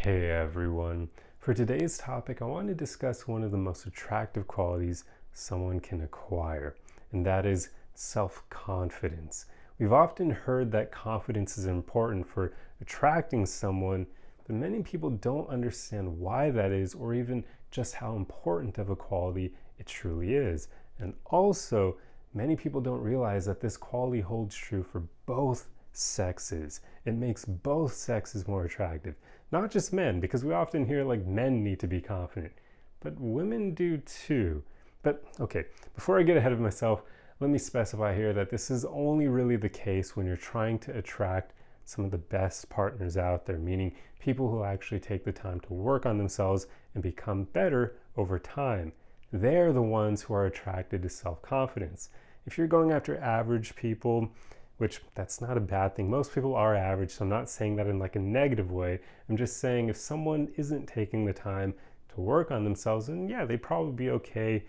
Hey everyone. For today's topic, I want to discuss one of the most attractive qualities someone can acquire, and that is self-confidence. We've often heard that confidence is important for attracting someone, but many people don't understand why that is or even just how important of a quality it truly is. And also, many people don't realize that this quality holds true for both sexes. It makes both sexes more attractive. Not just men, because we often hear like men need to be confident, but women do too. But okay, before I get ahead of myself, let me specify here that this is only really the case when you're trying to attract some of the best partners out there, meaning people who actually take the time to work on themselves and become better over time. They're the ones who are attracted to self-confidence. If you're going after average people, which that's not a bad thing. Most people are average, so I'm not saying that in like a negative way. I'm just saying if someone isn't taking the time to work on themselves, then yeah, they'd probably be okay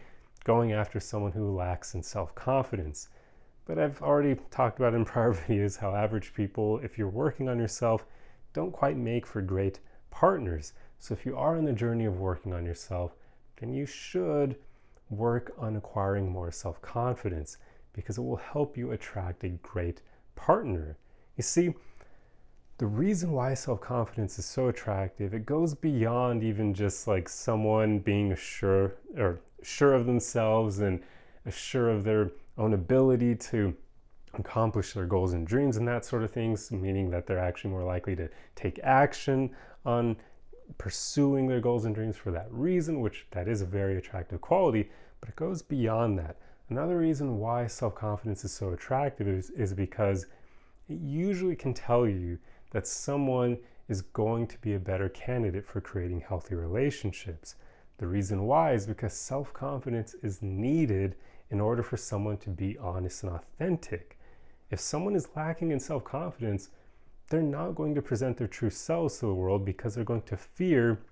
going after someone who lacks in self-confidence. But I've already talked about in prior videos how average people, if you're working on yourself, don't quite make for great partners. So if you are on the journey of working on yourself, then you should work on acquiring more self-confidence, because it will help you attract a great partner. You see, the reason why self-confidence is so attractive, it goes beyond even just like someone being sure of themselves and sure of their own ability to accomplish their goals and dreams and that sort of things, meaning that they're actually more likely to take action on pursuing their goals and dreams for that reason, which that is a very attractive quality, but it goes beyond that. Another reason why self-confidence is so attractive is because it usually can tell you that someone is going to be a better candidate for creating healthy relationships. The reason why is because self-confidence is needed in order for someone to be honest and authentic. If someone is lacking in self-confidence, they're not going to present their true selves to the world because they're going to fear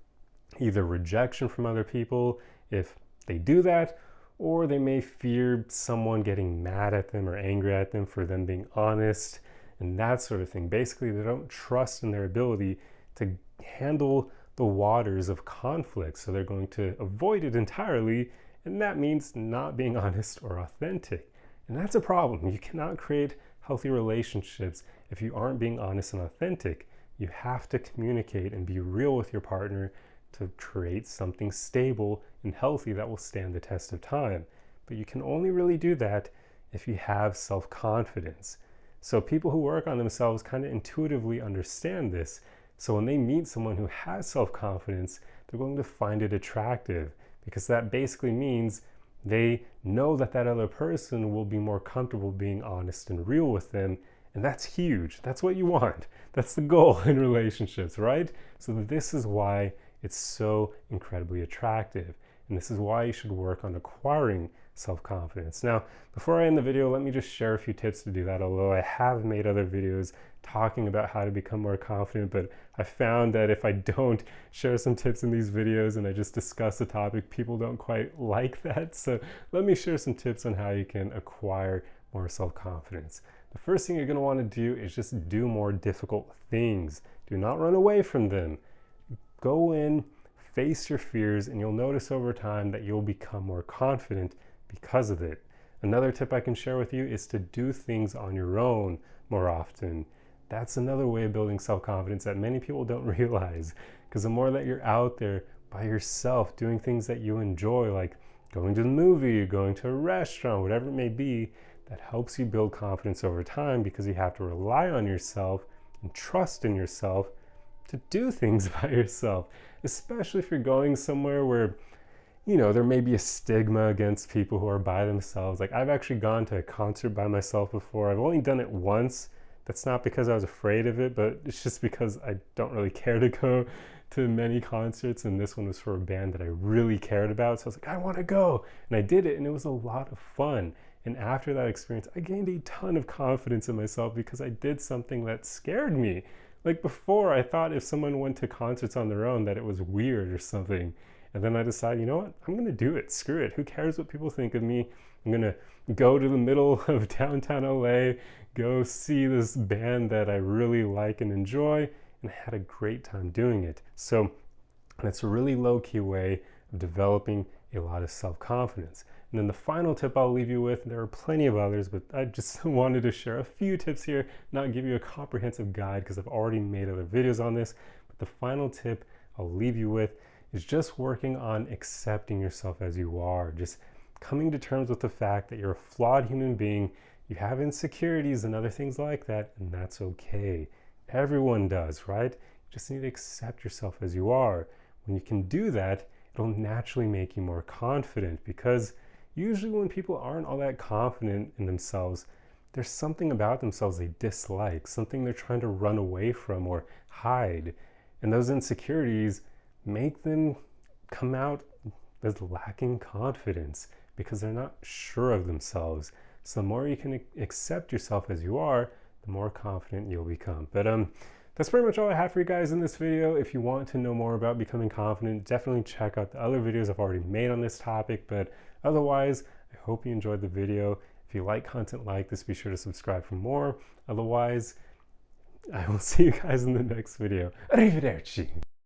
either rejection from other people if they do that, or they may fear someone getting mad at them or angry at them for them being honest and that sort of thing. Basically, they don't trust in their ability to handle the waters of conflict, so they're going to avoid it entirely, and that means not being honest or authentic. And that's a problem. You cannot create healthy relationships if you aren't being honest and authentic. You have to communicate and be real with your partner to create something stable and healthy that will stand the test of time. But you can only really do that if you have self-confidence. So people who work on themselves kind of intuitively understand this. So when they meet someone who has self-confidence, they're going to find it attractive, because that basically means they know that that other person will be more comfortable being honest and real with them. And that's huge. That's what you want. That's the goal in relationships, right? So this is why it's so incredibly attractive. And this is why you should work on acquiring self-confidence. Now, before I end the video, let me just share a few tips to do that, although I have made other videos talking about how to become more confident, but I found that if I don't share some tips in these videos and I just discuss the topic, people don't quite like that. So let me share some tips on how you can acquire more self-confidence. The first thing you're going to want to do is just do more difficult things. Do not run away from them. Go in, face your fears, and you'll notice over time that you'll become more confident because of it. Another tip I can share with you is to do things on your own more often. That's another way of building self-confidence that many people don't realize, because the more that you're out there by yourself doing things that you enjoy, like going to the movie, going to a restaurant, whatever it may be, that helps you build confidence over time, because you have to rely on yourself and trust in yourself to do things by yourself, especially if you're going somewhere where, you know, there may be a stigma against people who are by themselves. Like, I've actually gone to a concert by myself before. I've only done it once. That's not because I was afraid of it, but it's just because I don't really care to go to many concerts, and this one was for a band that I really cared about. So I was like, I want to go, and I did it, and it was a lot of fun. And after that experience, I gained a ton of confidence in myself because I did something that scared me. Like, before, I thought if someone went to concerts on their own that it was weird or something. And then I decided, you know what? I'm going to do it. Screw it. Who cares what people think of me? I'm going to go to the middle of downtown LA, go see this band that I really like and enjoy, and had a great time doing it. So that's a really low-key way of developing a lot of self-confidence. And then the final tip I'll leave you with, there are plenty of others, but I just wanted to share a few tips here, not give you a comprehensive guide because I've already made other videos on this. But the final tip I'll leave you with is just working on accepting yourself as you are, just coming to terms with the fact that you're a flawed human being, you have insecurities and other things like that, and that's okay. Everyone does, right? You just need to accept yourself as you are. When you can do that, it'll naturally make you more confident, because usually when people aren't all that confident in themselves, there's something about themselves they dislike, something they're trying to run away from or hide. And those insecurities make them come out as lacking confidence because they're not sure of themselves. So the more you can accept yourself as you are, the more confident you'll become. But that's pretty much all I have for you guys in this video. If you want to know more about becoming confident, definitely check out the other videos I've already made on this topic. But otherwise, I hope you enjoyed the video. If you like content like this, be sure to subscribe for more. Otherwise, I will see you guys in the next video. Arrivederci.